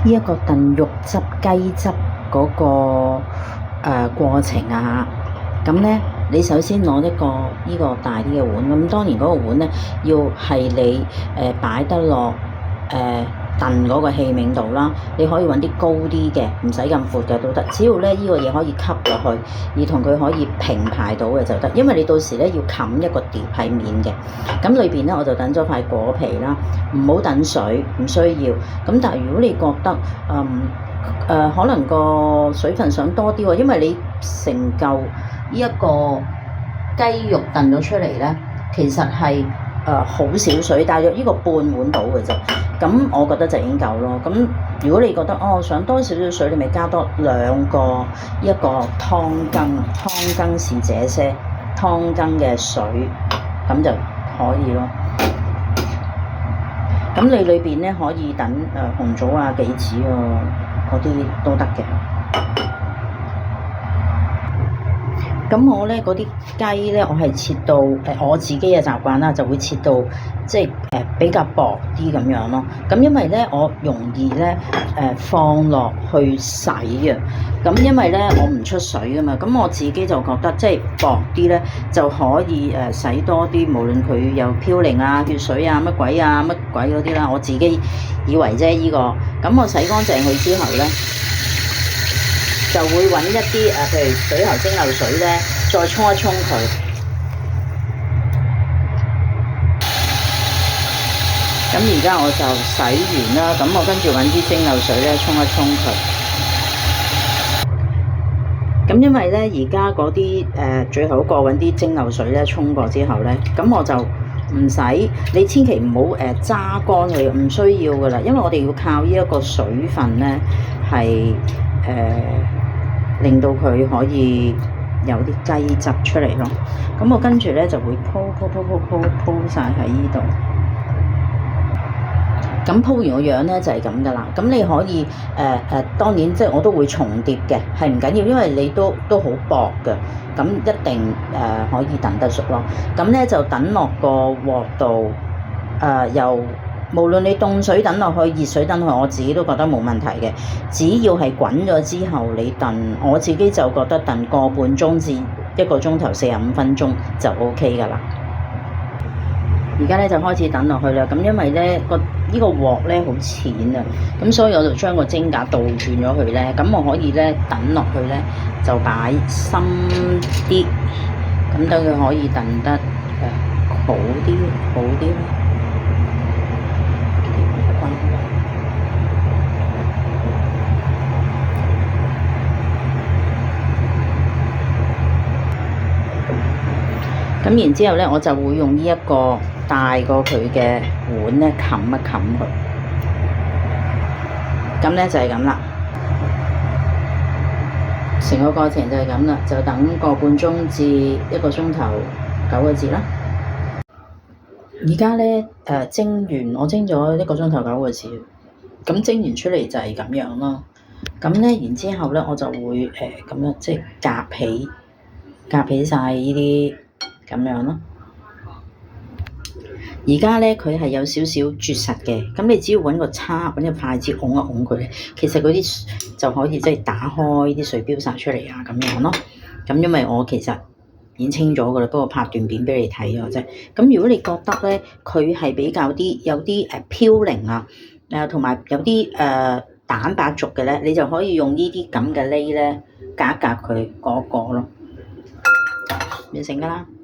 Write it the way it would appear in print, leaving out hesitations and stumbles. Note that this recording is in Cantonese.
呢一個燉肉汁雞汁嗰個過程啊。咁咧，你首先攞一個呢個大啲嘅碗，咁當然嗰個碗咧要係你擺得落燉嗰個器皿度啦。你可以揾啲高啲嘅，唔使咁闊嘅都得。只要咧呢個嘢可以吸落去，而同佢可以平排到嘅就得。因為你到時咧要冚一個碟係面嘅，咁裏邊咧我就等咗塊果皮啦，唔好等水，唔需要。咁但係如果你覺得可能個水分想多啲喎，因為你成嚿呢一個雞肉燉咗出嚟咧，其實係好少水，大約呢個半碗到嘅啫。咁我覺得就已經夠咯。咁如果你覺得想多少少水，你咪加多2個一個湯羹是這些湯羹嘅水，咁就可以咯。咁你裏邊咧可以等紅棗啊、杞子啊嗰啲都得嘅。咁我咧嗰啲雞咧，我係切到我自己嘅習慣啦，就會切到即係比較薄啲咁樣咯。咁因為咧我容易咧放落去洗啊。咁因為咧我唔出水噶嘛，咁我自己就覺得即係薄啲咧就可以洗多啲，無論佢有嘌呤啊、血水啊、乜鬼嗰啲啦，我自己以為啫呢個。咁我洗乾淨佢之後咧，就會揾一啲譬如水喉蒸餾水咧，再沖一沖佢。咁而家我就洗完啦，咁我跟住揾啲蒸餾水咧沖一沖佢。咁因為咧而家嗰啲最好過揾啲蒸餾水咧沖過之後咧，咁我就唔使你千祈唔好揸乾佢，唔需要噶啦，因為我哋要靠呢一個水分咧係令到佢可以有啲雞汁出嚟咯。咁我跟住咧就會鋪晒喺呢度。咁鋪完個樣咧就係咁噶啦。咁你可以當然即係我都會重疊嘅，係唔緊要，因為你都好薄嘅，咁一定可以燉得熟咯。咁咧就等落個鑊度，由無論你凍水等落去、熱水等落去，我自己都覺得冇問題嘅。只要係滾咗之後你燉，我自己就覺得燉個半鐘至1個鐘頭45分鐘就 OK 噶啦。而家咧就開始等落去啦。咁因為咧呢個鑊咧好淺啊，咁所以我就將個蒸架倒轉咗佢咧。咁我可以咧等落去咧就擺深啲，咁等佢可以燉得好啲。咁然之後咧，我就會用呢一個大過佢嘅碗咧冚一冚佢。咁咧就係咁啦，成個過程就係咁啦，就等個半鐘至1個鐘頭9個字啦。而家咧蒸完，我蒸咗1個鐘頭9個字，咁蒸完出嚟就係咁樣咯。咁咧然之後咧，我就會咁樣即係夾起晒呢啲咁樣咯。而家咧佢係有少少絕實嘅，咁你只要揾個叉、揾個筷子拱一拱佢咧，其實嗰啲就可以即係打開啲水飆晒出嚟啊咁樣咯。咁因為我其實已經清咗噶啦，不過拍段片俾你睇咗啫。咁如果你覺得咧佢係比較有啲嘌呤啊，同埋有啲蛋白族嘅咧，你就可以用呢啲咁嘅呢咧隔一隔佢嗰個咯，完成噶啦〜